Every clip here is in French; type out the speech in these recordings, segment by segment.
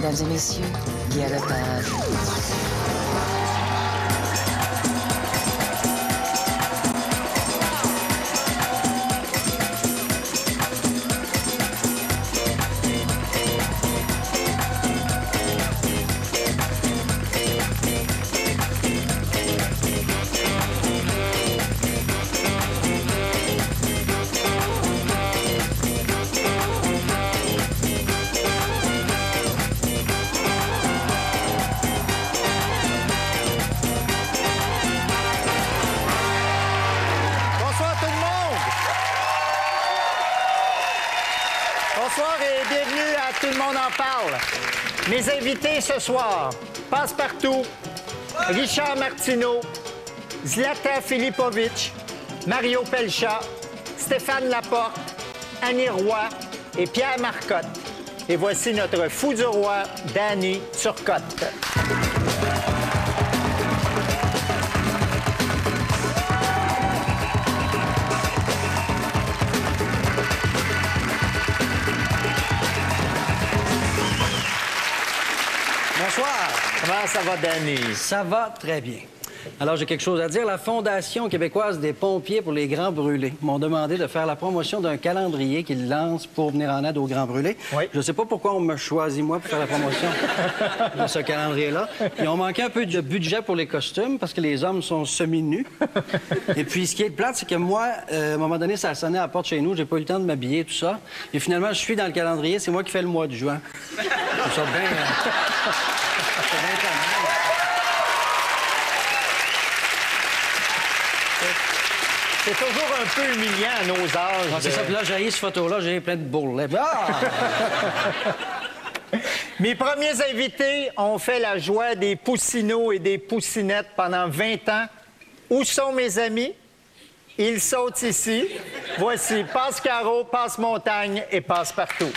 Mesdames et messieurs, Guy Lepage. Bonsoir et bienvenue à Tout le monde en parle. Mes invités ce soir, Passepartout, Richard Martineau, Zlatan Filipovic, Mario Pelchat, Stéphane Laporte, Annie Roy et Pierre Marcotte. Et voici notre fou du roi, Danny Turcotte. Bonsoir. Comment ça va, Danny? Ça va très bien. Alors, j'ai quelque chose à dire. La Fondation québécoise des pompiers pour les grands brûlés m'ont demandé de faire la promotion d'un calendrier qu'ils lancent pour venir en aide aux grands brûlés. Oui. Je ne sais pas pourquoi on me choisit, moi, pour faire la promotion de ce calendrier-là. Ils ont manqué un peu de budget pour les costumes parce que les hommes sont semi-nus. Et puis, ce qui est plate, c'est que moi, à un moment donné, ça a sonné à la porte chez nous. J'ai pas eu le temps de m'habiller, tout ça. Et finalement, je suis dans le calendrier. C'est moi qui fais le mois de juin. Je trouve ça bien... c'est bien quand même. C'est toujours un peu humiliant à nos âges. Ah, c'est ça, puis là, j'ai cette photo-là, j'ai plein de bourrelets. Ah! Mes premiers invités ont fait la joie des poussinots et des poussinettes pendant 20 ans. Où sont mes amis? Ils sont ici. Voici Passe-Carreau, Passe-Montagne et Passe-Partout.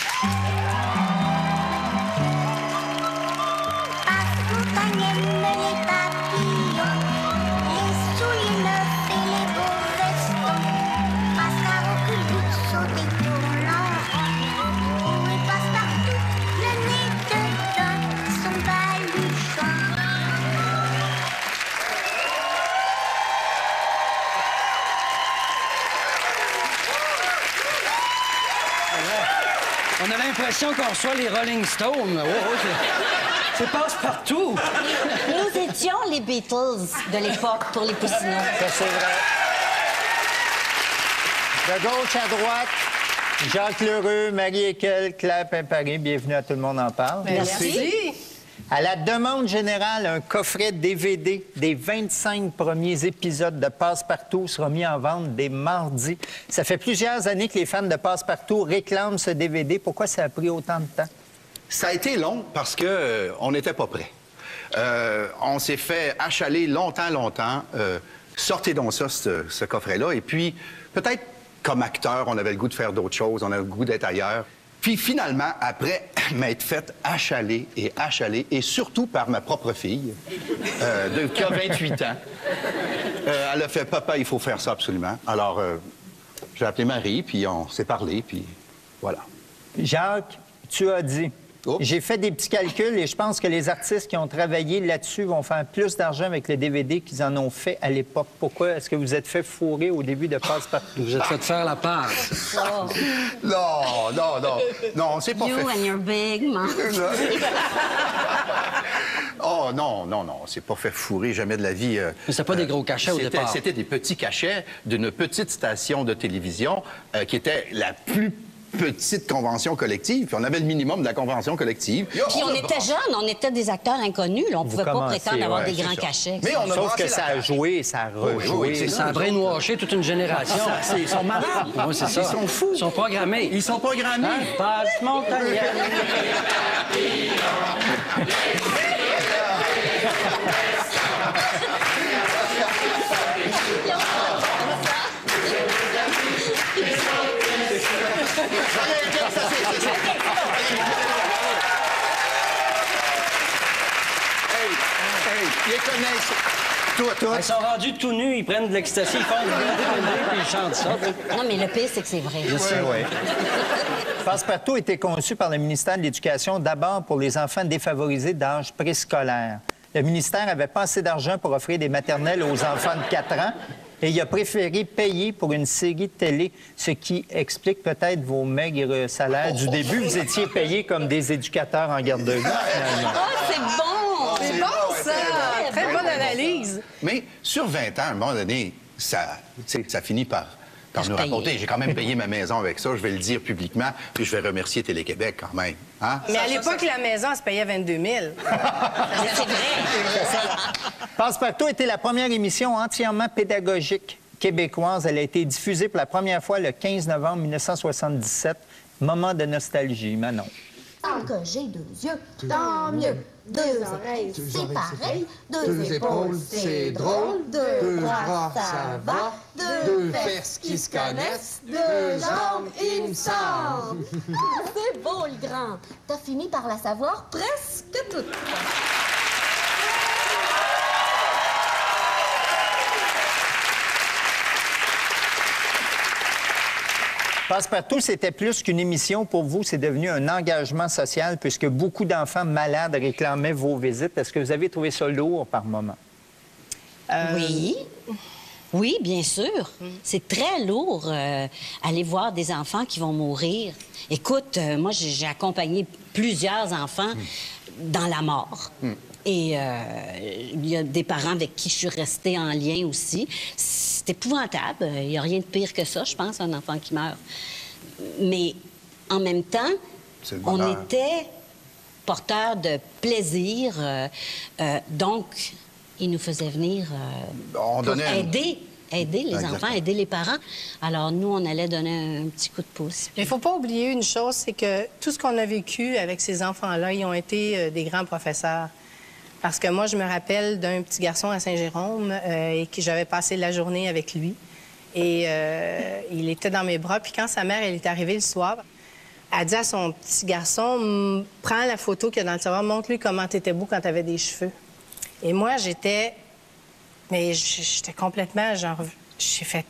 On a l'impression qu'on reçoit les Rolling Stones. Oh, c'est passe-partout. Nous étions les Beatles de l'époque pour les poussinots. Ça, c'est vrai. De gauche à droite, Jacques Lheureux, Marie Ekel, Claire Pimpari. Bienvenue à Tout le monde en parle. Merci. À la demande générale, un coffret DVD des 25 premiers épisodes de Passe-Partout sera mis en vente dès mardi. Ça fait plusieurs années que les fans de Passe-Partout réclament ce DVD. Pourquoi ça a pris autant de temps? Ça a été long parce que on n'était pas prêts. On s'est fait achaler longtemps. Sortez donc ça, ce coffret-là. Et puis, peut-être comme acteur, on avait le goût de faire d'autres choses, on avait le goût d'être ailleurs. Puis finalement, après m'être fait achaler, et surtout par ma propre fille, qui a 28 ans, elle a fait « Papa, il faut faire ça absolument ». Alors, j'ai appelé Marie, puis on s'est parlé, puis voilà. Jacques, tu as dit... Oh. J'ai fait des petits calculs et je pense que les artistes qui ont travaillé là-dessus vont faire plus d'argent avec le DVD qu'ils en ont fait à l'époque. Pourquoi est-ce que vous êtes fait fourrer au début de Passe-Partout? Vous êtes fait faire la passe. Oh. Non, on s'est pas You fait... and your big mouth. Oh non, c'est pas fait fourrer jamais de la vie. Mais c'était pas des gros cachets au départ. C'était des petits cachets d'une petite station de télévision qui était la plus petite convention collective. Puis on avait le minimum de la convention collective. Puis on était jeunes, on était des acteurs inconnus. Là. On pouvait pas commencez, prétendre avoir ouais, des grands c'est ça. cachets. Mais on a Sauf brassé que la ça a cage. joué, ça a rejoué. c'est Ça a brainwashé toute une génération. Ils sont malades. Oui, c'est ça. Ils sont fous. Ils sont programmés. Ils sont programmés. Hein? Passe-Montagne. Ils connaissent. Ils sont rendus tout nus, ils prennent de l'ecstasy, ils font du puis ils chantent ça. Non, mais le pire, c'est que c'est vrai. Oui. Passe-Partout a été conçu par le ministère de l'Éducation d'abord pour les enfants défavorisés d'âge préscolaire. Le ministère n'avait pas assez d'argent pour offrir des maternelles aux enfants de 4 ans et il a préféré payer pour une série de télé, ce qui explique peut-être vos maigres salaires du début. Vous étiez payés comme des éducateurs en garderie. C'est bon! C'est bon, ça! Très bonne analyse. Mais sur 20 ans, à un moment donné, ça finit par nous rapporter. J'ai quand même payé ma maison avec ça, je vais le dire publiquement, puis je vais remercier Télé-Québec quand même. Hein? Mais à l'époque, la maison, elle se payait 22 000. C'est vrai. Passe-Partout était la première émission entièrement pédagogique québécoise. Elle a été diffusée pour la première fois le 15 novembre 1977. Moment de nostalgie, Manon. Tant que j'ai 2 yeux, tant mieux. 2 oreilles, c'est pareil. 2 épaules, c'est drôle. 2 bras, ça va. 2 fesses qui se connaissent. 2 jambes, il me semble. Ah, c'est beau, le grand. T'as fini par la savoir presque toute. Passe-Partout, c'était plus qu'une émission pour vous. C'est devenu un engagement social puisque beaucoup d'enfants malades réclamaient vos visites. Est-ce que vous avez trouvé ça lourd par moment? Oui. Oui, bien sûr. C'est très lourd aller voir des enfants qui vont mourir. Écoute, moi, j'ai accompagné plusieurs enfants dans la mort. Et il y a des parents avec qui je suis restée en lien aussi. C'est épouvantable. Il n'y a rien de pire que ça, je pense, un enfant qui meurt. Mais en même temps, on était porteurs de plaisir. Donc, ils nous faisaient venir pour aider les enfants, aider les parents. Alors, nous, on allait donner un petit coup de pouce. Mais il ne faut pas oublier une chose, c'est que tout ce qu'on a vécu avec ces enfants-là, ils ont été des grands professeurs. Parce que moi, je me rappelle d'un petit garçon à Saint-Jérôme et que j'avais passé la journée avec lui. Et il était dans mes bras. Puis quand sa mère, elle est arrivée le soir, elle dit à son petit garçon, prends la photo qu'il y a dans le tiroir, montre-lui comment t'étais beau quand t'avais des cheveux. Et moi, j'étais complètement, genre, j'ai fait,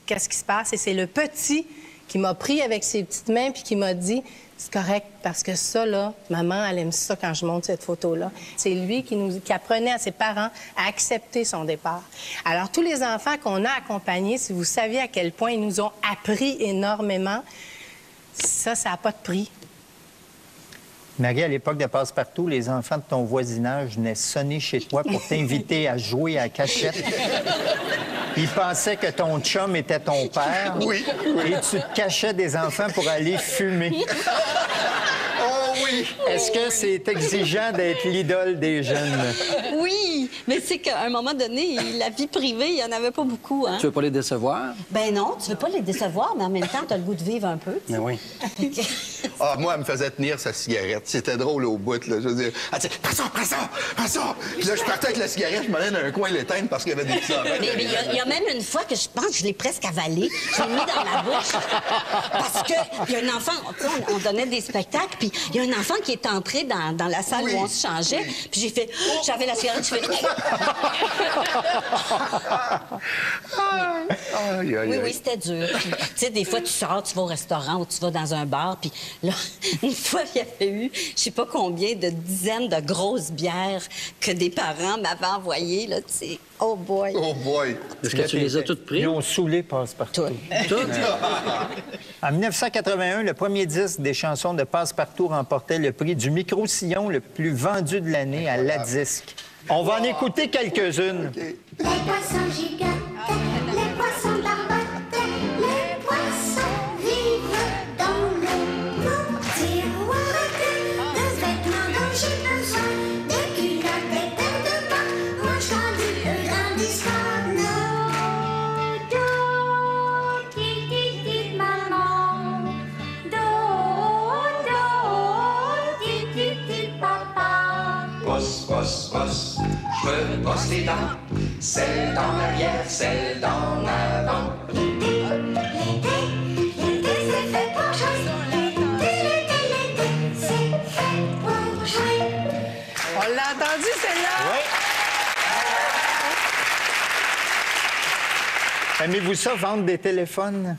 qu'est-ce qui se passe? Et c'est le petit qui m'a pris avec ses petites mains puis qui m'a dit, c'est correct, parce que ça, là, maman, elle aime ça quand je montre cette photo-là. C'est lui qui apprenait à ses parents à accepter son départ. Alors, tous les enfants qu'on a accompagnés, si vous saviez à quel point ils nous ont appris énormément, ça n'a pas de prix. Marie, à l'époque de Passe-Partout, les enfants de ton voisinage venaient sonner chez toi pour t'inviter à jouer à cachette. Ils pensaient que ton chum était ton père. Oui. Et tu te cachais des enfants pour aller fumer. Oh oui! Est-ce que c'est exigeant d'être l'idole des jeunes? Oui, mais c'est qu'à un moment donné, la vie privée, il n'y en avait pas beaucoup, hein? Tu veux pas les décevoir? Ben non, tu veux pas les décevoir, mais en même temps, tu as le goût de vivre un peu. Ben oui. Ah, moi, elle me faisait tenir sa cigarette. C'était drôle au bout, là. Je veux dire, elle disait, prends ça! Puis là, je partais avec la cigarette, je m'allais dans un coin l'éteindre parce qu'il y avait des petits enfants. Mais il y a même une fois que je pense que je l'ai presque avalé. Je l'ai mis dans la bouche. Parce qu'il y a un enfant, on donnait des spectacles, puis il y a un enfant qui est entré dans la salle où on se changeait, puis j'ai fait, j'avais la cigarette, je fais... Oui, c'était dur. Puis, tu sais, des fois, tu sors, tu vas au restaurant ou tu vas dans un bar, puis là, une fois, il y avait eu, je sais pas combien de dizaines de grosses bières que des parents m'avaient envoyées, là, tu sais. Oh boy! Oh boy! Est-ce que tu les as toutes prises? Ils ont saoulé Passe-Partout. Toutes? En 1981, le premier disque des chansons de Passe-Partout remportait le prix du micro-sillon le plus vendu de l'année à La Disque. On va en écouter quelques-unes. Les poissons gigantaient, les poissons barbotaient, les poissons vivent dans l'eau. Tiroirs de vêtements dont j'ai besoin, des culottes, des paires de bas, moi je conduis dans l'histoire. Do, ti, maman. Do, ti, papa. Bosse, bosse, bosse, je me brosse les dents, celle d'en arrière, celle d'en avant. L'été, c'est fait pour jouer. L'été, c'est fait pour jouer. On l'a entendu, celle-là? Oui. Aimez-vous ça, vendre des téléphones?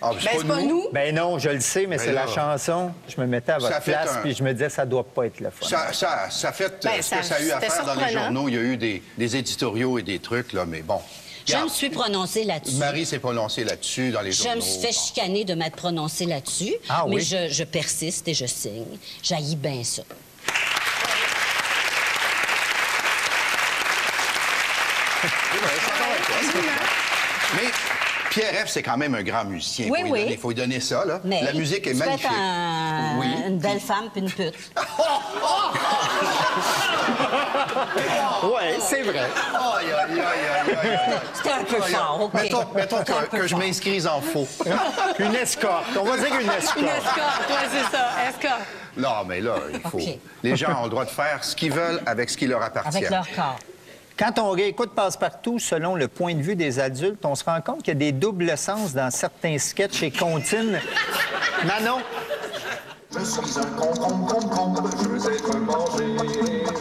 Ah, Ben, c'est pas nous. Ben non, je le sais, mais Ben c'est là, la chanson. Je me mettais à ça votre fait place, un- puis je me disais, ça doit pas être le fun. Ça fait Ben, ce que ça a eu à c'était faire dans les surprenant. journaux. Il y a eu des éditoriaux et des trucs, là, mais bon. Je me Regarde, suis prononcée là-dessus. Marie s'est prononcée là-dessus dans les Je journaux. me suis fait chicaner de m'être prononcée là-dessus, Ah mais oui? je persiste et je signe. J'haïs bien ça. Mais Pierre F., c'est quand même un grand musicien. Oui, oui. Il faut lui donner ça, là. Mais La musique est tu peux magnifique. être Oui. une belle femme puis une pute. Oui, c'est vrai. Aïe, aïe, aïe, aïe, aïe, aïe. C'était un peu fort, OK. Mettons C'était un peu que je fort. m'inscrise en faux. Une escorte. On va dire une escorte. Une escorte, oui, c'est ça, escorte. Non, mais là, il faut... OK. Les gens ont le droit de faire ce qu'ils veulent avec ce qui leur appartient. Avec leur corps. Quand on réécoute Passe-Partout, selon le point de vue des adultes, on se rend compte qu'il y a des doubles sens dans certains sketchs et comptines. Manon? Je suis un concombre, je veux être mangé.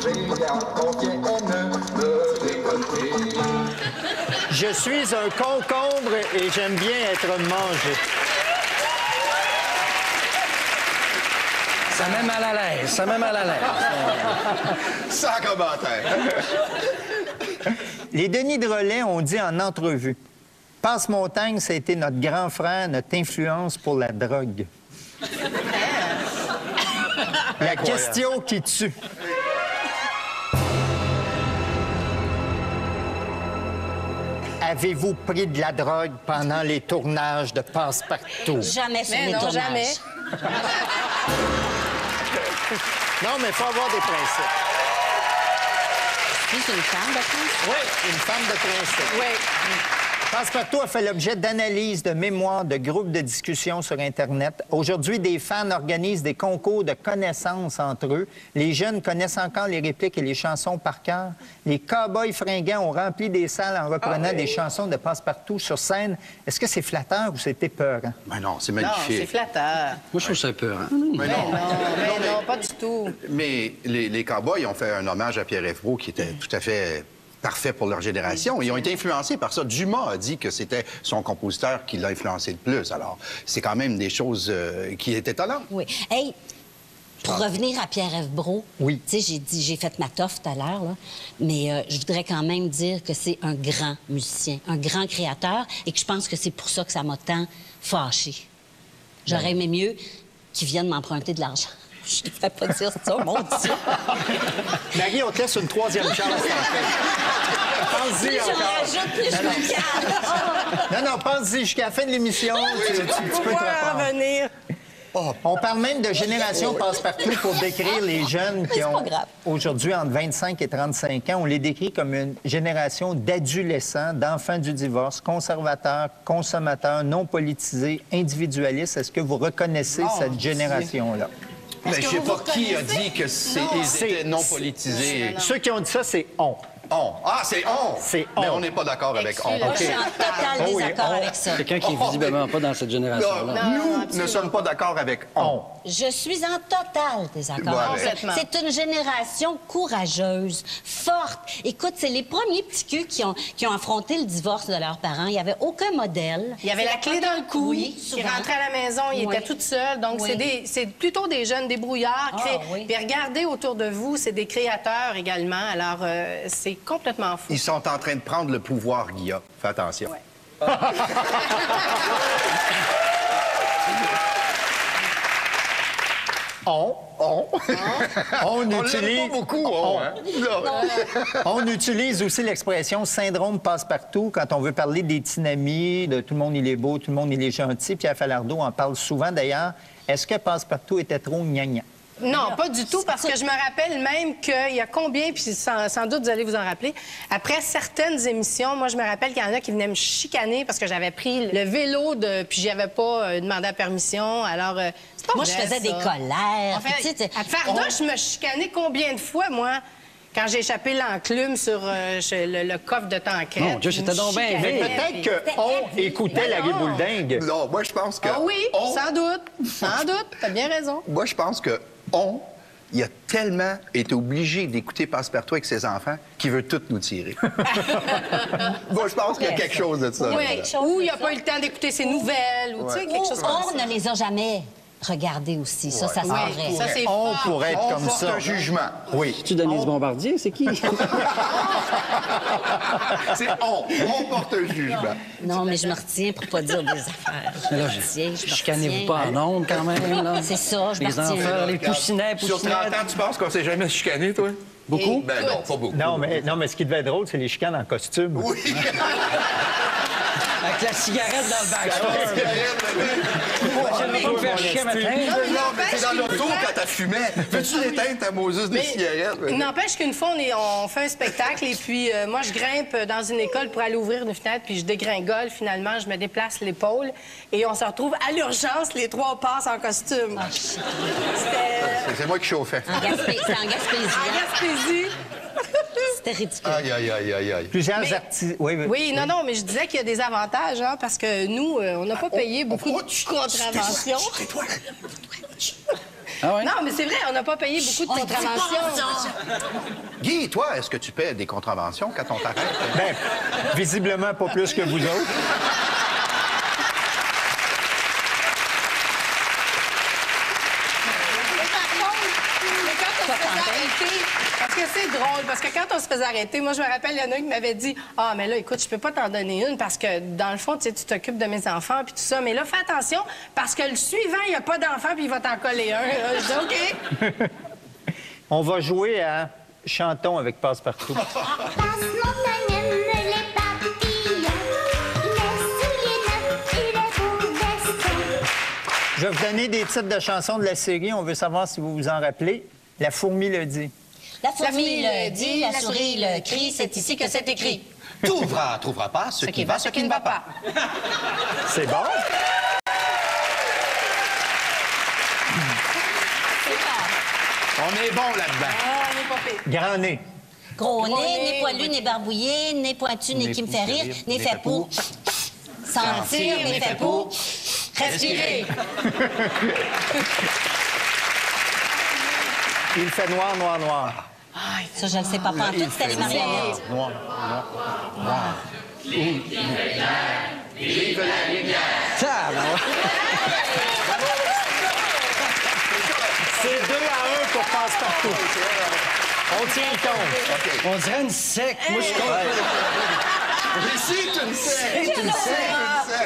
J'ai hâte qu'on vienne me récolter. Je suis un concombre et j'aime bien être mangé. Ça met mal à l'aise, ça met mal à l'aise. Sans commentaire. Les Denis Drolet ont dit en entrevue, « Passe-Montagne, ça a été notre grand frère, notre influence pour la drogue. » La question qui tue. Avez-vous pris de la drogue pendant les tournages de Passe-Partout? Jamais sur Mais les non, tournages. jamais. Non, mais il faut avoir des principes. Tu es une femme de France? Oui, une femme de principe. Oui. Passe-Partout a fait l'objet d'analyses, de mémoires, de groupes de discussion sur Internet. Aujourd'hui, des fans organisent des concours de connaissances entre eux. Les jeunes connaissent encore les répliques et les chansons par cœur. Les cow-boys fringants ont rempli des salles en reprenant des chansons de Passe-Partout sur scène. Est-ce que c'est flatteur ou c'est épeurant? Mais non, c'est Non, c'est magnifique. flatteur. Moi, je trouve ça peur. Hein? Mais Non, non. mais non, pas du tout. Mais les Cowboys ont fait un hommage à Pierre F. Brault qui était tout à fait parfait pour leur génération. Ils ont été influencés par ça. Dumas a dit que c'était son compositeur qui l'a influencé le plus. Alors, c'est quand même des choses qui étaient étonnantes. Oui. Hey, pour revenir à Pierre F. Brault, Oui. tu sais, j'ai fait ma toffe tout à l'heure, là, mais je voudrais quand même dire que c'est un grand musicien, un grand créateur, et que je pense que c'est pour ça que ça m'a tant fâchée. J'aurais aimé mieux qu'il vienne m'emprunter de l'argent. Je ne devrais pas dire ça, mon Dieu. Marie, on te laisse une troisième chance. En fait. Pense-y Plus j'en encore. rajoute, plus je me calme. Non, pense-y jusqu'à la fin de l'émission. Tu peux te reprendre. revenir. On parle même de génération Passe-Partout pour décrire les jeunes qui C'est ont pas grave. aujourd'hui entre 25 et 35 ans. On les décrit comme une génération d'adolescents, d'enfants du divorce, conservateurs, consommateurs, non politisés, individualistes. Est-ce que vous reconnaissez cette génération-là? Mais je sais vous pas qui a reconnaissez? dit que ils étaient non politisés. Ceux qui ont dit ça, c'est on. On. Ah, c'est on. C'est Mais on. on n'est pas d'accord avec on. Excuse-le. Moi, je suis en total Oh oui, désaccord on- avec ça. Quelqu'un qui est visiblement pas dans cette génération-là. Nous ne sommes pas d'accord avec on. Je suis en total désaccord. Ouais, avec ça. complètement. C'est une génération courageuse, forte. Écoute, c'est les premiers petits culs qui ont affronté le divorce de leurs parents. Il n'y avait aucun modèle. Il y avait la clé dans le cou. Oui, Il souvent. rentrait à la maison, il Oui. était tout seul. Donc, Oui. c'est plutôt des jeunes débrouillards. Ah, oui. Puis regardez autour de vous, c'est des créateurs également. Alors, c'est complètement fou. Ils sont en train de prendre le pouvoir, Guilla. Fais attention. Ouais. On l'aime utilise... pas beaucoup, on, hein? Là. On utilise aussi l'expression syndrome passe-partout quand on veut parler des tsunamis, de tout le monde il est beau, tout le monde il est gentil. Pierre Falardeau en parle souvent d'ailleurs. Est-ce que passe-partout était trop gnagna? Non, pas du tout, parce que je me rappelle même qu'il y a combien, puis sans doute vous allez vous en rappeler, après certaines émissions, moi je me rappelle qu'il y en a qui venaient me chicaner parce que j'avais pris le vélo, puis j'avais pas demandé la permission. Alors, c'est pas Moi, vrai, je faisais ça. des colères. En Puis, tu sais, fait, à Fardoche, je me chicanais combien de fois, moi, quand j'ai échappé l'enclume sur le coffre de Tancrède. Mon Dieu, j'étais donc bien Mais vite. peut-être qu'on écoutait Larry Boulding. Non, moi, je pense que... Ah oui, on- sans doute. Sans doute, t'as bien raison. Moi, je pense que on il a tellement été obligé d'écouter Passe-Partout avec ses enfants qu'il veut tout nous tirer. Bon, je pense qu'il y a quelque chose de ça. Oui, ou il n'a pas eu le temps d'écouter ses nouvelles, ou tu sais, quelque chose comme On ça. ne les a jamais regardés aussi. Ça c'est vrai. Ça, c'est On fort. pourrait être On comme porte ça. un jugement. Oui. Tu Denise Bombardier, c'est qui? C'est on porte un jugement. Non, mais je me retiens pour pas dire des affaires. Je me retiens, je me Chicanez-vous retiens. pas en ondes, quand même, là. C'est ça, je me Les enfants, retiens. les poussinets, Sur 30 poussinettes. ans, tu penses qu'on s'est jamais chicané, toi? Beaucoup? Ben non, pas beaucoup. Non, mais ce qui devait être drôle, c'est les chicanes en costume. Oui! Avec la cigarette dans le backstore. Non, Pour faire chier matin. mais c'est dans l'auto quand t'as fumé. Veux-tu l'éteindre ta Moses de cigarette? Il n'empêche qu'une fois, on fait un spectacle et puis moi, je grimpe dans une école pour aller ouvrir une fenêtre puis je dégringole. Finalement, je me déplace l'épaule et on se retrouve à l'urgence. Les trois passent en costume. C'était C'est moi qui chauffais. C'est en Gaspésie. en Gaspésie. C'était ridicule. Aïe, aïe, aïe, aïe, aïe. Plusieurs artistes. Oui, Oui, non, mais je disais qu'il y a des avantages, hein, parce que nous, on n'a pas payé beaucoup de contraventions. Ah ouais? Non, mais c'est vrai, on n'a pas payé beaucoup de contraventions. Guy, toi, est-ce que tu paies des contraventions quand on t'arrête? Ben, visiblement pas plus que vous autres. Mais quand on se faisait arrêter, parce que c'est drôle, parce que quand on se faisait arrêter, moi, je me rappelle, il y en a un qui m'avait dit « Ah, mais là, écoute, je peux pas t'en donner une parce que, dans le fond, tu sais, tu t'occupes de mes enfants puis tout ça. Mais là, fais attention parce que le suivant, il n'y a pas d'enfant puis il va t'en coller un. » Je dis « OK. » On va jouer à Chantons avec Passe-Partout. Passe mon agnème, les papillons, les souliers neufs et les beaux vestons. Je vais vous donner des titres de chansons de la série. On veut savoir si vous vous en rappelez. La fourmi le dit. La fourmi le dit, la souris le crie, c'est ici que c'est écrit. Trouvera pas ce qui va, ce qui ne va pas. C'est bon? On est bon là-dedans. Ah, on n'est pas pire. Grand nez. Gros Gros nez, nez, nez poilu, nez barbouillé, nez pointu, nez qui me fait rire, nez fait pour sentir, nez fait pour respirer. Il fait noir, noir, noir. Ça, je ne sais pas pantoute, c'était les marionnettes. Noir, noir. C'est 2-1 pour Passe-Partout. On tient le compte. On dirait une secte. Moi, je suis contre. C'est une sec.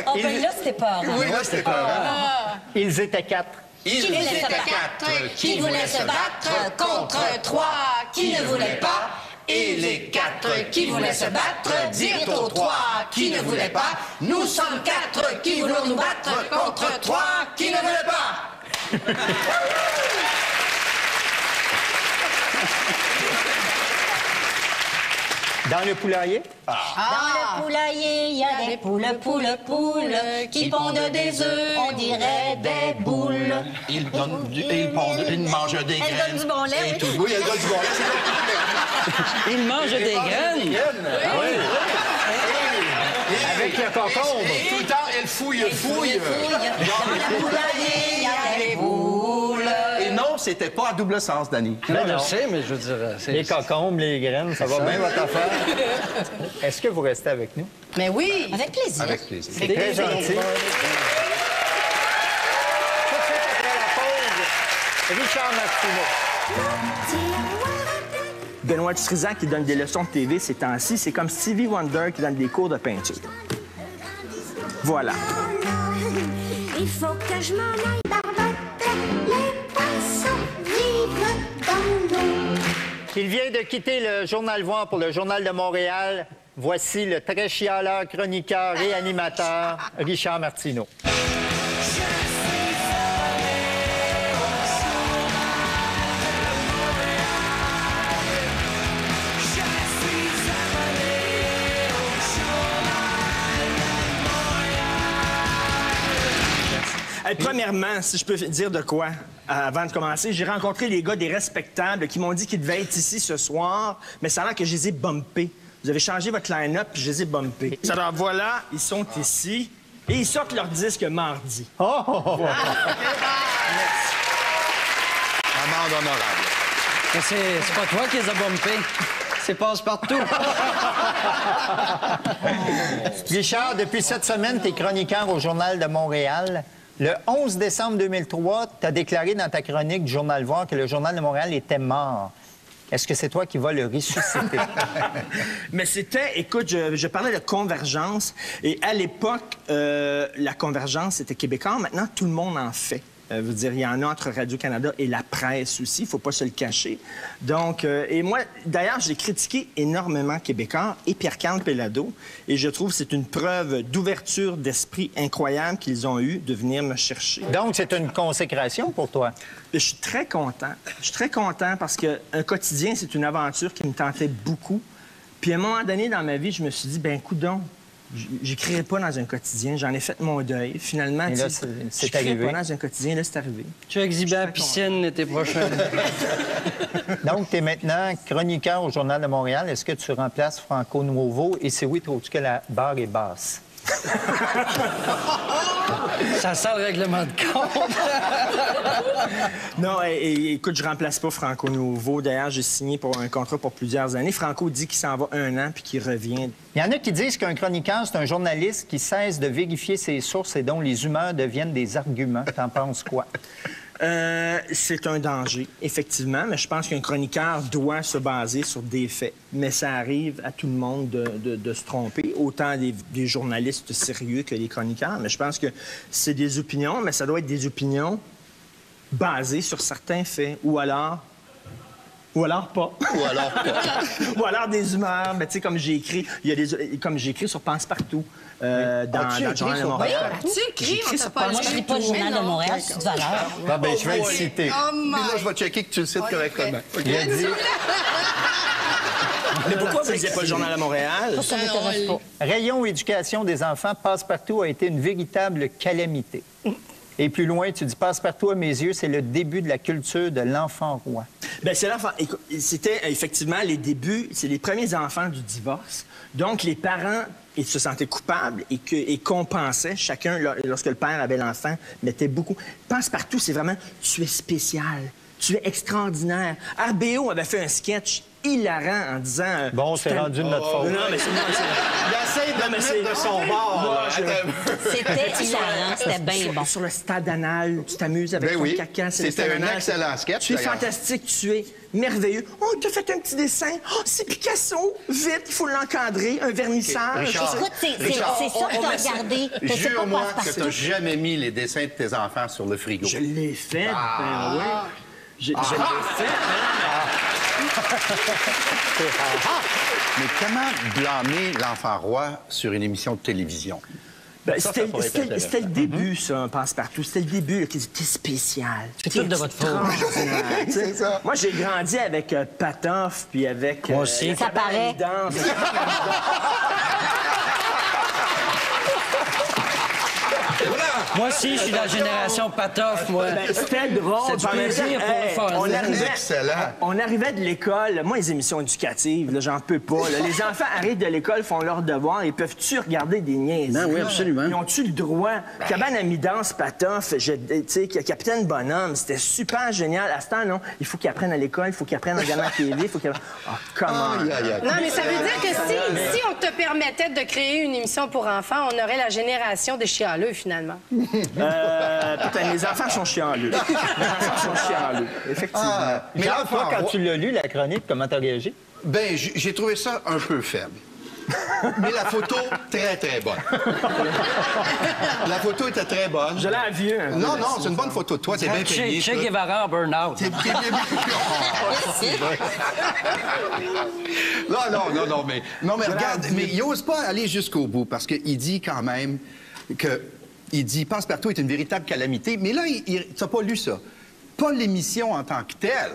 Ah, ben là, c'était pas. Oui, là, c'était pas. Ils étaient 4. Ils étaient quatre qui voulaient se battre contre 3 qui ne voulaient pas. Et les 4 qui voulaient se battre dirent aux 3 qui ne voulaient pas. Nous sommes 4 qui voulons nous battre contre 3 qui ne voulaient pas. Dans le poulailler? Dans le poulailler, il y a des poules qui pondent des œufs, on dirait des boules. Ils mangent des Elles graines. donnent du bon lait, oui. Oui, elles donnent du bon lait. Ils mangent des graines. Avec le concombre. Et tout le temps, elles fouillent. Dans le poulailler, il y a des boules. Et non, c'était pas à double sens, Danny. Non, je non. sais, mais je veux dire... Les cocombes, les graines, ça va bien votre affaire. Est-ce que vous restez avec nous? Mais oui. Avec plaisir. Avec plaisir. C'est très gentil. Tout de suite après la pause, Richard Martineau. Benoît Trizan qui donne des leçons de TV ces temps-ci, c'est comme Stevie Wonder qui donne des cours de peinture. Voilà. Il faut que je m'en aille, Barbotte. Les poissons vivent dans l'eau. Il vient de quitter le Journal Voir pour le Journal de Montréal. Voici le très chialeur, chroniqueur et animateur, Richard Martineau. Premièrement, si je peux dire de quoi, avant de commencer, j'ai rencontré les gars des Respectables qui m'ont dit qu'ils devaient être ici ce soir, mais ça a l'air que je les ai bumpés. Vous avez changé votre line-up, puis je les ai bumpés. Alors voilà, ils sont ici, et ils sortent leur disque mardi. Oh! Amende honorable. Mais c'est pas toi qui les as bumpés. C'est passe-partout. Richard, depuis cette semaine, tu es chroniqueur au Journal de Montréal. Le 11 décembre 2003, tu as déclaré dans ta chronique du Journal Voir que le Journal de Montréal était mort. Est-ce que c'est toi qui vas le ressusciter? Mais c'était, écoute, je parlais de convergence. Et à l'époque, la convergence, c'était québécois. Maintenant, tout le monde en fait. Veut dire, il y en a entre Radio-Canada et la presse aussi, il ne faut pas se le cacher. Donc, et moi, d'ailleurs, j'ai critiqué énormément Québécois et Pierre-Carl Péladeau, et je trouve que c'est une preuve d'ouverture d'esprit incroyable qu'ils ont eue de venir me chercher. Donc, c'est une consécration pour toi? Je suis très content. Je suis très content parce qu'un quotidien, c'est une aventure qui me tentait beaucoup. Puis à un moment donné dans ma vie, je me suis dit, ben coudonc, j'écrirai pas dans un quotidien. J'en ai fait mon deuil. Finalement, là, c'est arrivé. Pas dans un quotidien. Là, c'est arrivé. Tu as exhibé à la piscine l'été prochain. Donc, tu es maintenant chroniqueur au Journal de Montréal. Est-ce que tu remplaces Franco Nuovo? Et si oui, trouves-tu que la barre est basse? Ça sent le règlement de compte. Non, écoute, je remplace pas Franco Nuovo. D'ailleurs, j'ai signé pour un contrat pour plusieurs années. Franco dit qu'il s'en va 1 an puis qu'il revient. Il y en a qui disent qu'un chroniqueur, c'est un journaliste qui cesse de vérifier ses sources et dont les humeurs deviennent des arguments. T'en penses quoi? C'est un danger, effectivement, mais je pense qu'un chroniqueur doit se baser sur des faits. Mais ça arrive à tout le monde de se tromper, autant des journalistes sérieux que les chroniqueurs. Mais je pense que c'est des opinions, mais ça doit être des opinions basées sur certains faits, ou alors pas. Ou alors pas. Ou alors des humeurs. Mais tu sais, comme j'ai écrit, comme j'ai écrit sur Passe-Partout. Dans le Journal de Montréal. Moi, je lis pas le Journal de Montréal, c'est de valeur. Ah, ben, je vais le citer. Mais là, je vais checker que tu le cites correctement. Il a dit... Mais pourquoi vous lisez pas le Journal de Montréal? Ça m'intéresse pas. Rayon éducation des enfants, Passe-Partout a été une véritable calamité. Et plus loin, tu dis Passe-Partout, à mes yeux, c'est le début de la culture de l'enfant roi. Bien, c'est l'enfant. C'était effectivement les débuts, c'est les premiers enfants du divorce. Donc, les parents, ils se sentaient coupables et compensaient chacun, lorsque le père avait l'enfant, mettait beaucoup. Passe-Partout, c'est vraiment tu es spécial, tu es extraordinaire. RBO avait fait un sketch hilarant en disant... Bon, c'est rendu de notre faute. Non, mais c'est... Il essaie de mettre de son bord. C'était hilarant, c'était bien bon. Sur le stade anal, tu t'amuses avec Ben ton oui, caca. c'était un excellent sketch, Tu es d'ailleurs. fantastique, tu es merveilleux. Oh, tu as fait un petit dessin. Oh, c'est Picasso. Vite, il faut l'encadrer. Un vernissage. Richard. Écoute, c'est ça que t'as regardé. Que c'est pas Jure-moi que Passe-Partout. tu n'as jamais mis les dessins de tes enfants sur le frigo. Je l'ai fait, ben oui. Je l'ai fait, Mais comment blâmer l'enfant roi sur une émission de télévision? Ben, Ça c'était pourrait être intéressant. c'était le début, ça, un Passe-Partout. C'était le début, là, qui était spécial. C'est tout de votre faute. C'est ça. Moi, j'ai grandi avec Patoff, puis avec... Moi aussi. Ça paraît. Danse. Moi aussi, je suis de la génération Patoff, moi. Ben, c'était drôle. C'est du Puis en même plaisir temps, pour le fun. on arrivait, Excellent. On arrivait de l'école. Moi, les émissions éducatives, là, j'en peux pas. Là. Les enfants arrivent de l'école, font leur devoir. Ils peuvent-tu regarder des niaiseries? Ben oui, absolument. Ils ont-tu le droit? Cabane à mi-danse, Patoff, tu sais, Capitaine Bonhomme, c'était super génial. À ce temps, non, il faut qu'ils apprennent à l'école, il faut qu'ils apprennent à regarder la TV, il faut qu'ils... Oh, comment? Aïe, aïe, aïe. Non, mais ça veut dire que si on te permettait de créer une émission pour enfants, on aurait la génération des chialeux, finalement. Putain, les enfants sont chialeux. Les enfants sont chialeux, effectivement. Mais Jean, l'enfant toi, quand roi- tu l'as lu, la chronique, comment t'as réagi? Ben, j'ai trouvé ça un peu faible. Mais la photo, très, très bonne. La photo était très bonne. Je l'ai vu. un peu, Non, là, non, c'est une bonne photo de toi, c'est bien payé. Che tout. Guevara en burn-out. T'es bien Non, mais regarde, mais il n'ose pas aller jusqu'au bout parce qu'il dit quand même que il dit Passe-Partout est une véritable calamité. Mais là, tu n'as pas lu ça. Pas l'émission en tant que telle.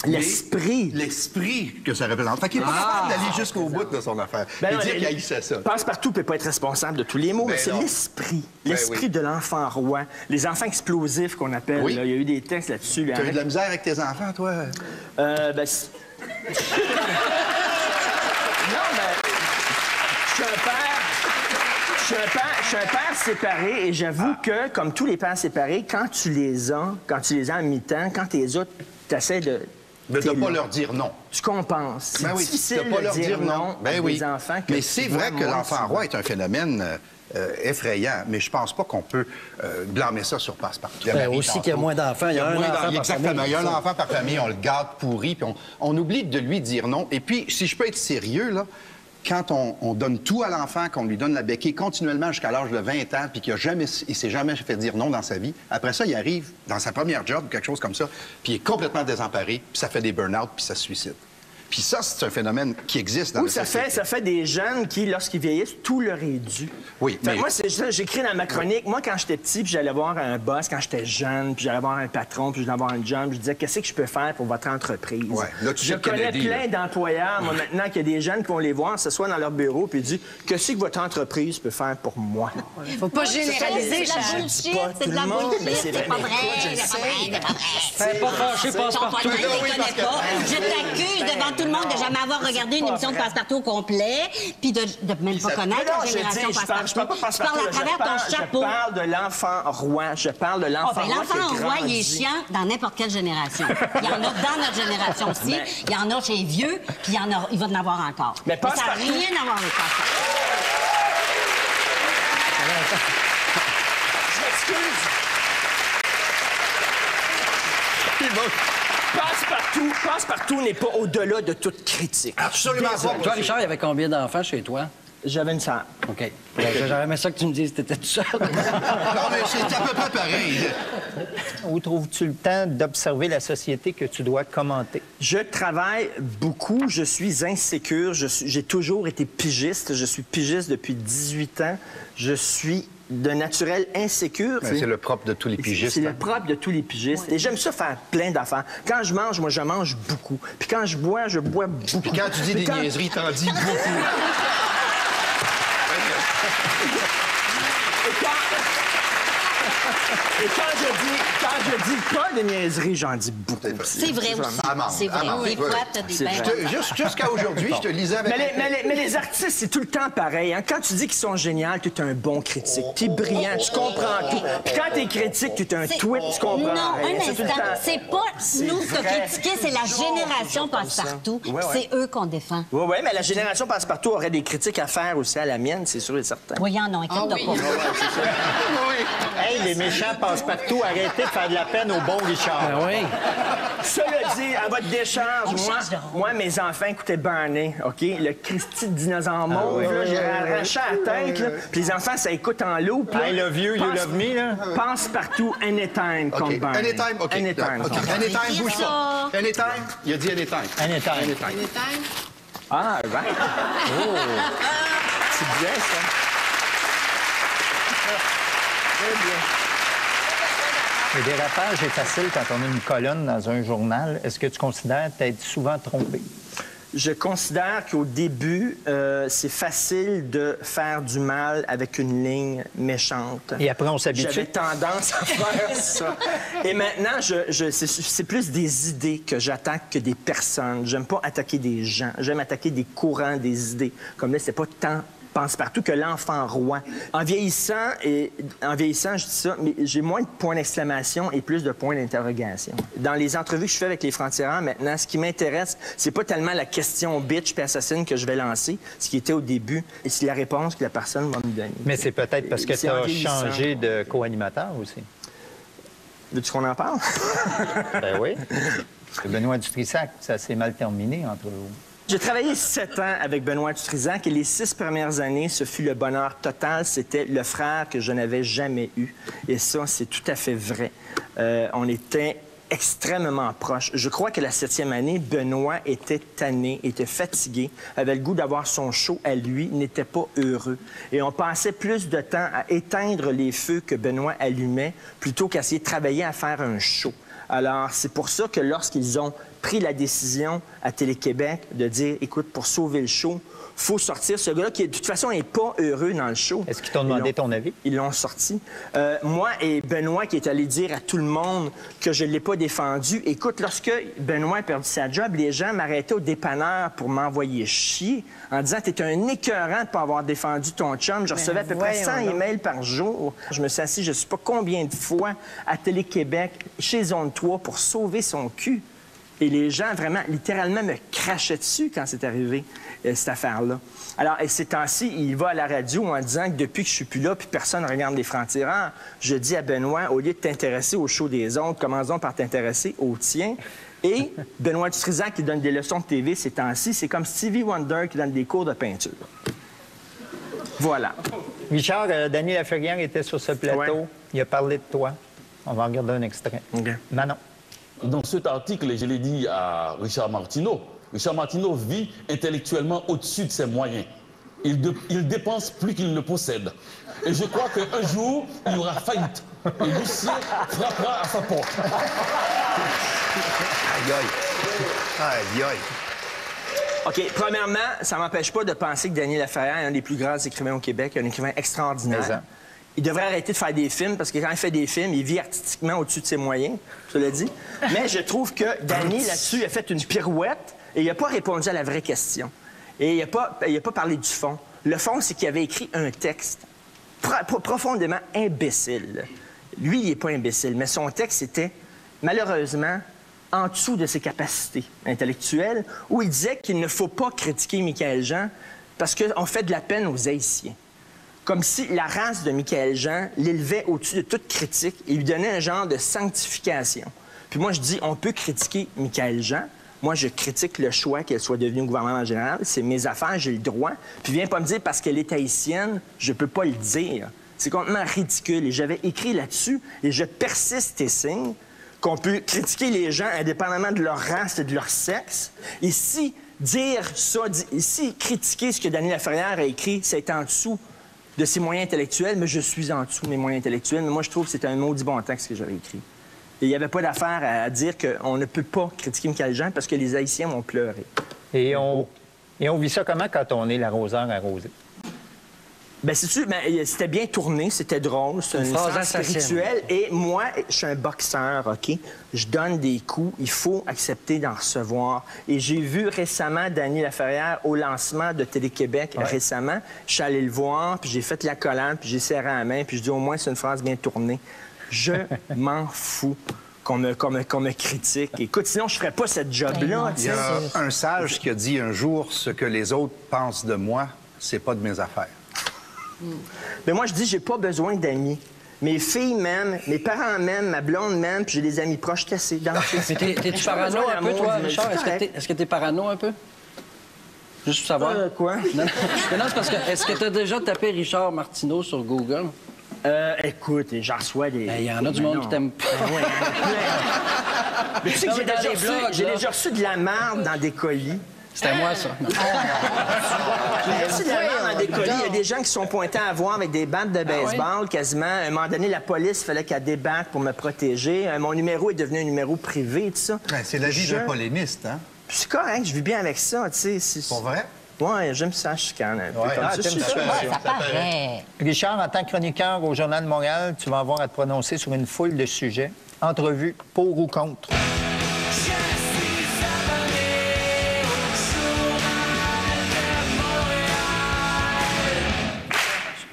L'esprit. mais L'esprit que ça représente. Fait qu'il n'est pas capable d'aller jusqu'au bout de son affaire. Ben Il non, dit qu'il haïssait ça. Passe-Partout peut pas être responsable de tous les mots, mais Ben c'est non. l'esprit. Ben L'esprit oui. de l'enfant roi. Les enfants explosifs qu'on appelle. Oui. Là. Il y a eu des textes là-dessus. Là, Tu as eu avec- de la misère avec tes enfants, toi? ben, non, mais... Je suis un père... Je suis un père séparé et j'avoue que, comme tous les pères séparés, quand tu les as à mi-temps, quand t'es autres, t'essaies de De ne pas leur dire non. Tu compenses. C'est Ben oui, difficile de pas leur de dire non Ben à oui. des enfants que mais tu c'est vois vrai que moins l'enfant souvent. roi est un phénomène effrayant, mais je pense pas qu'on peut blâmer ça sur Passe-Partout. Ben, aussi qu'il y a moins d'enfants, il y a un moins enfant par exactement, famille, il y a un ça. enfant par famille, on le gâte pourri, puis on oublie de lui dire non. Et puis, si je peux être sérieux, là, quand on donne tout à l'enfant, qu'on lui donne la béquille continuellement jusqu'à l'âge de 20 ans, puis qu'il s'est jamais fait dire non dans sa vie, après ça, il arrive dans sa première job ou quelque chose comme ça, puis il est complètement désemparé, puis ça fait des burn-out, puis ça se suicide. Puis ça, c'est un phénomène qui existe dans Ou la société. ça fait des jeunes qui, lorsqu'ils vieillissent, tout leur est dû. Oui, Fait que mais- moi, c'est ça, j'écris dans ma chronique. Moi, quand j'étais petit, puis j'allais voir un boss, quand j'étais jeune, puis j'allais voir un patron, puis j'allais avoir un job, je disais, qu'est-ce que je peux faire pour votre entreprise? Ouais, là, tu je sais connais Kennedy, plein d'employeurs, moi, maintenant, qu'il y a des jeunes qui vont les voir, se soit dans leur bureau, puis ils disent, qu'est-ce que votre entreprise peut faire pour moi? Faut pas généraliser, C'est de la Charles. bullshit, pas c'est tout de la le monde, mais bullshit, c'est c'est pas vrai. vrai, Écoute, je c'est pas vrai, sais. c'est pas vrai. Fais pas fâcher, Ton Passe-Partout. voisin ne oui, les parce connaît que- pas. Je t'accuse devant tout le monde de jamais avoir regardé une émission de Passe-Partout au complet, puis de même pas connaître Non, la je génération dis, je parle pas Passe-Partout. Tu Passe-Partout, parles à travers ton chapeau. Je parle de l'enfant roi. Je parle de Ah, l'enfant ben, roi. l'enfant qui roi, il est grandit. chiant dans n'importe quelle génération. Il y en a dans notre génération aussi, Mais- il y en a chez les vieux, puis il va en avoir encore. Mais ça n'a Passe-Partout- rien à voir avec Passe-Partout. Je m'excuse. Passe-Partout n'est pas au-delà de toute critique. Absolument pas. Toi, Richard, il y avait combien d'enfants chez toi? J'avais une sœur. OK. J'aurais aimé ça que tu me dises que t'étais tout seul. Non, mais c'est à peu près pareil. Où trouves-tu le temps d'observer la société que tu dois commenter? Je travaille beaucoup, je suis insécure, j'ai toujours été pigiste, je suis pigiste depuis 18 ans, je suis de naturel insécure. Ben, c'est le propre de tous les pigistes. C'est le hein. propre de tous les pigistes. Et j'aime ça faire plein d'affaires. Quand je mange, moi, je mange beaucoup. Puis quand je bois beaucoup. Puis quand tu dis Puis des quand- niaiseries, t'en dis beaucoup. Et quand je dis pas de niaiseries, j'en dis beaucoup. C'est vrai aussi. Amende, C'est vrai. amende, Des oui. fois, t'as des C'est belles vrai. Jusqu'à aujourd'hui, je te lisais avec... Mais les artistes, c'est tout le temps pareil. Hein? Quand tu dis qu'ils sont géniaux, tu es un bon critique. Tu es brillant, tu comprends tout. Puis quand tu es critique, tu es un C'est- tweet, tu comprends Non, rien. un C'est tout le instant. temps- C'est pas nous qui vrai. critiquer, c'est la génération Passe-Partout. Ouais, ouais. C'est eux qu'on défend. Oui, oui, mais la génération Passe-Partout aurait des critiques à faire aussi à la mienne, c'est sûr et certain. Oui, non, inquiète-toi pas. Hey, les méchants Passe-Partout, arrêtez de faire de la peine au bon Richard. Ben oui. Cela dit, à votre décharge, On change de rôle. moi, mes enfants écoutaient Barney, OK? Le Christy de dinosaure mauve, là, j'ai arraché la tête, là. Puis les enfants, ça écoute en loup. Hey, le vieux, you love me, là. Passe-Partout, anytime, OK. comme Barney. Anytime, OK. Anytime. OK. comme- Anytime, bouge pas. Anytime, il a dit anytime. Anytime. Ah, ben. Oh! C'est bien, ça. Très bien. Le dérapage est facile quand on a une colonne dans un journal. Est-ce que tu considères t'être souvent trompé? Je considère qu'au début, c'est facile de faire du mal avec une ligne méchante. Et après, on s'habitue? J'avais tendance à faire ça. Et maintenant, c'est plus des idées que j'attaque que des personnes. J'aime pas attaquer des gens. J'aime attaquer des courants, des idées. Comme là, c'est pas tant Passe-Partout que l'enfant roi. En vieillissant, je dis ça, mais j'ai moins de points d'exclamation et plus de points d'interrogation. Dans les entrevues que je fais avec les francs-tireurs maintenant, ce qui m'intéresse, c'est pas tellement la question bitch puis assassine que je vais lancer, ce qui était au début, et c'est la réponse que la personne va me donner. Mais c'est peut-être parce que C'est tu en as vieillissant. changé de co-animateur aussi. Veux-tu qu'on en parle? Ben oui. Benoît Dutrissac, ça s'est mal terminé entre vous. J'ai travaillé 7 ans avec Benoît Dutrisac et les 6 premières années, ce fut le bonheur total. C'était le frère que je n'avais jamais eu. Et ça, c'est tout à fait vrai. On était extrêmement proches. Je crois que la 7e année, Benoît était tanné, était fatigué, avait le goût d'avoir son show à lui, n'était pas heureux. Et on passait plus de temps à éteindre les feux que Benoît allumait plutôt qu'à essayer de travailler à faire un show. Alors, c'est pour ça que lorsqu'ils ont pris la décision à Télé-Québec de dire, écoute, pour sauver le show, faut sortir ce gars-là qui, de toute façon, n'est pas heureux dans le show. Est-ce qu'ils t'ont demandé ton avis? Ils l'ont sorti. Moi et Benoît qui est allé dire à tout le monde que je ne l'ai pas défendu. Écoute, lorsque Benoît a perdu sa job, les gens m'arrêtaient au dépanneur pour m'envoyer chier en disant « T'es un écœurant de ne pas avoir défendu ton chum. » Je recevais à peu près 100 emails par jour. Je me suis assis, je ne sais pas combien de fois, à Télé-Québec, chez Zone 3, pour sauver son cul. Et les gens, vraiment, littéralement, me crachaient dessus quand c'est arrivé, cette affaire-là. Alors, et ces temps-ci, il va à la radio en disant que depuis que je suis plus là, puis personne ne regarde les francs-tireurs, je dis à Benoît, au lieu de t'intéresser au show des autres, commençons par t'intéresser au tien. Et Benoît Dutrisac qui donne des leçons de TV ces temps-ci, c'est comme Stevie Wonder qui donne des cours de peinture. Voilà. Richard, Danny Laferrière était sur ce plateau. Ouais. Il a parlé de toi. On va regarder un extrait. OK. Manon. Dans cet article, je l'ai dit à Richard Martineau, Richard Martineau vit intellectuellement au-dessus de ses moyens. Il dépense plus qu'il ne possède. Et je crois qu'un jour, il y aura faillite. Et Lucien frappera à sa porte. Aïe, aïe. Aïe, aïe. OK. Premièrement, ça ne m'empêche pas de penser que Danny Laferrière est un des plus grands écrivains au Québec, un écrivain extraordinaire. Il devrait arrêter de faire des films, parce que quand il fait des films, il vit artistiquement au-dessus de ses moyens, je l'ai dit. Mais je trouve que Danny, là-dessus, a fait une pirouette et il n'a pas répondu à la vraie question. Et il n'a pas parlé du fond. Le fond, c'est qu'il avait écrit un texte profondément imbécile. Lui, il n'est pas imbécile, mais son texte était, malheureusement, en dessous de ses capacités intellectuelles, où il disait qu'il ne faut pas critiquer Michaël Jean parce qu'on fait de la peine aux Haïtiens. Comme si la race de Michaël Jean l'élevait au-dessus de toute critique et lui donnait un genre de sanctification. Puis moi, je dis, on peut critiquer Michaël Jean. Moi, je critique le choix qu'elle soit devenue au gouvernement en général. C'est mes affaires, j'ai le droit. Puis viens pas me dire parce qu'elle est haïtienne, je peux pas le dire. C'est complètement ridicule. Et j'avais écrit là-dessus, et je persiste et signe, qu'on peut critiquer les gens indépendamment de leur race et de leur sexe. Et si dire ça, si critiquer ce que Danny Laferrière a écrit, c'est en dessous de ses moyens intellectuels, mais je suis en dessous de mes moyens intellectuels. Mais moi, je trouve que c'est un maudit bon texte que j'avais écrit. Et il n'y avait pas d'affaire à dire qu'on ne peut pas critiquer Michaël Jean parce que les Haïtiens vont pleurer. Et on vit ça comment quand on est l'arroseur arrosé? Bien, c'était bien tourné, c'était drôle, c'est une phrase spirituelle. Et moi, je suis un boxeur, OK? Je donne des coups, il faut accepter d'en recevoir. Et j'ai vu récemment Danny Laferrière au lancement de Télé-Québec récemment. Je suis allé le voir, puis j'ai fait la collante, puis j'ai serré la main, puis je dis au moins c'est une phrase bien tournée. Je m'en fous qu'on me critique. Écoute, sinon je ferais pas cette job-là. Il y a un sage qui a dit un jour, ce que les autres pensent de moi, c'est pas de mes affaires. Mais moi, je dis, j'ai pas besoin d'amis. Mes filles m'aiment, mes parents m'aiment, ma blonde m'aime, puis j'ai des amis proches cassés. T'es-tu parano un peu, toi, Richard? Est-ce que t'es parano un peu? Juste pour savoir. Quoi? Non, c'est parce que... Est-ce que t'as déjà tapé Richard Martineau sur Google? Écoute, j'en reçois des... Il y en a du monde qui t'aime pas. Mais tu sais que j'ai déjà reçu de la merde dans des colis. C'était moi, ça. J'ai reçu de la merde dans des colis. Il y a des gens qui sont pointés à voir avec des battes de baseball, quasiment. À un moment donné, la police, il fallait qu'elle débatte pour me protéger. Mon numéro est devenu un numéro privé, tout ça. C'est la vie d'un polémiste, hein? C'est correct, je vis bien avec ça, tu sais. Pour vrai? Ouais, j'aime ça, je chicane un peu. Ça paraît. Richard, en tant que chroniqueur au Journal de Montréal, tu vas avoir à te prononcer sur une foule de sujets. Entrevue, pour ou contre?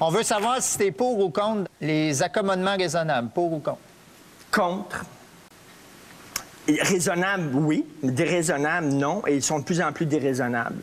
On veut savoir si t'es pour ou contre les accommodements raisonnables. Pour ou contre? Contre. Raisonnable, oui. Déraisonnable, non. Et ils sont de plus en plus déraisonnables.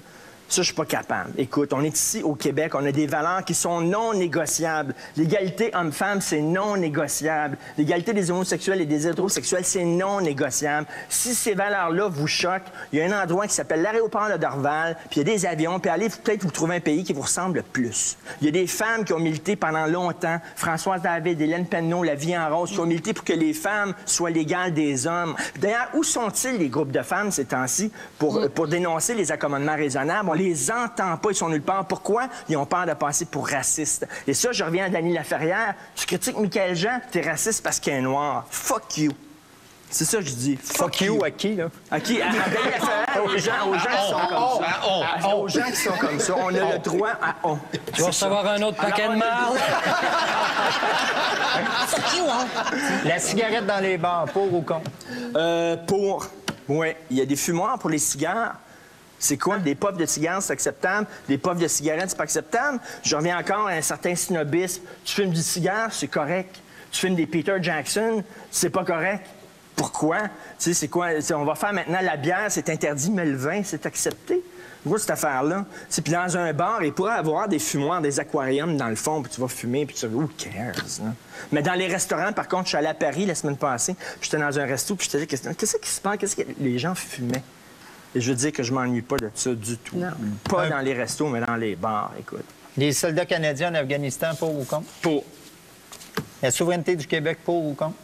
Ça, je suis pas capable. Écoute, on est ici au Québec, on a des valeurs qui sont non négociables. L'égalité homme-femme, c'est non négociable. L'égalité des homosexuels et des hétérosexuels, c'est non négociable. Si ces valeurs-là vous choquent, il y a un endroit qui s'appelle l'aéroport de Dorval, puis il y a des avions, puis allez peut-être vous trouver un pays qui vous ressemble le plus. Il y a des femmes qui ont milité pendant longtemps, Françoise David, Hélène Penneau, La Vie en rose, qui ont milité pour que les femmes soient l'égale des hommes. D'ailleurs, où sont-ils les groupes de femmes ces temps-ci pour dénoncer les accommodements raisonnables? On les entend pas, ils sont nulle part. Pourquoi? Ils ont peur de passer pour racistes. Et ça, je reviens à Danny Laferrière. Tu critiques Michaël Jean, t'es raciste parce qu'il est noir. Fuck you. C'est ça que je dis. Fuck you à qui, là? À qui? À Danny Laferrière, aux gens qui sont comme ça. Aux gens qui sont comme ça. On a le droit à on. Tu vas recevoir un autre paquet de marde. Fuck you, hein? La cigarette dans les bars, pour ou contre? Pour. Oui. Il y a des fumoirs pour les cigares. C'est quoi? Des puffs de cigares, c'est acceptable. Des puffs de cigarettes, c'est pas acceptable. Je reviens encore à un certain snobisme. Tu fumes du cigare, c'est correct. Tu fumes des Peter Jackson, c'est pas correct. Pourquoi? Tu sais, c'est quoi? On va faire maintenant la bière, c'est interdit, mais le vin, c'est accepté. Vois cette affaire-là. Puis dans un bar, il pourrait avoir des fumoirs, des aquariums dans le fond, puis tu vas fumer, puis tu vas... Who cares? Hein? Mais dans les restaurants, par contre, je suis allé à Paris la semaine passée, puis j'étais dans un resto, puis je te dis, qu'est-ce qui se passe? Qu'est-ce que les gens fumaient? Et je veux dire que je m'ennuie pas de ça du tout. Non. Pas dans les restos, mais dans les bars, écoute. Les soldats canadiens en Afghanistan, pour ou contre? Pour. La souveraineté du Québec, pour ou contre?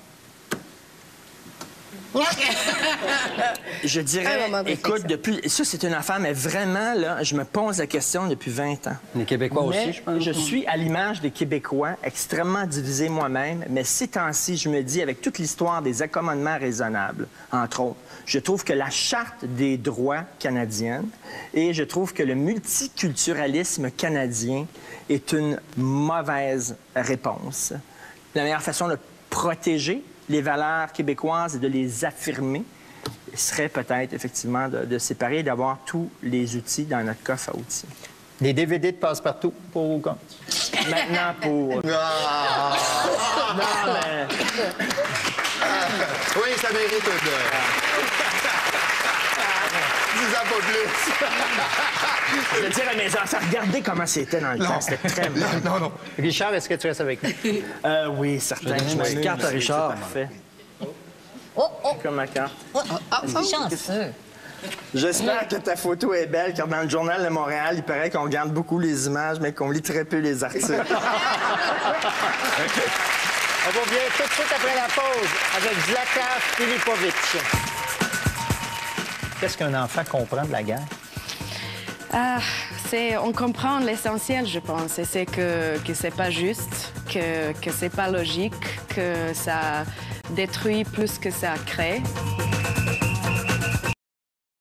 Je dirais, écoute, depuis... Ça, c'est une affaire, mais vraiment, là, je me pose la question depuis 20 ans. Les Québécois mais aussi, je pense. Je suis à l'image des Québécois, extrêmement divisé moi-même, mais ces temps-ci, je me dis, avec toute l'histoire des accommodements raisonnables, entre autres, je trouve que la Charte des droits canadienne et je trouve que le multiculturalisme canadien est une mauvaise réponse. La meilleure façon de protéger les valeurs québécoises et de les affirmer serait peut-être, effectivement, de séparer et d'avoir tous les outils dans notre coffre à outils. Les DVD de Passe-Partout, pour ou contre? Maintenant, pour... Non, mais... Oui, ça mérite de... Dis-en pas plus. Je veux dire à mes enfants, regardez comment c'était dans le temps. C'était très mal. Non. Richard, est-ce que tu restes avec nous? Oui, certain. Je donner une carte à Richard. Parfait. Oh! Comme ma carte. Chanceux. J'espère que ta photo est belle, car dans le Journal de Montréal, il paraît qu'on regarde beaucoup les images, mais qu'on lit très peu les articles. On revient tout de suite après la pause avec Zlatan Filipovic. Qu'est-ce qu'un enfant comprend de la guerre? On comprend l'essentiel, je pense. C'est que c'est pas juste, que c'est pas logique, que ça détruit plus que ça crée.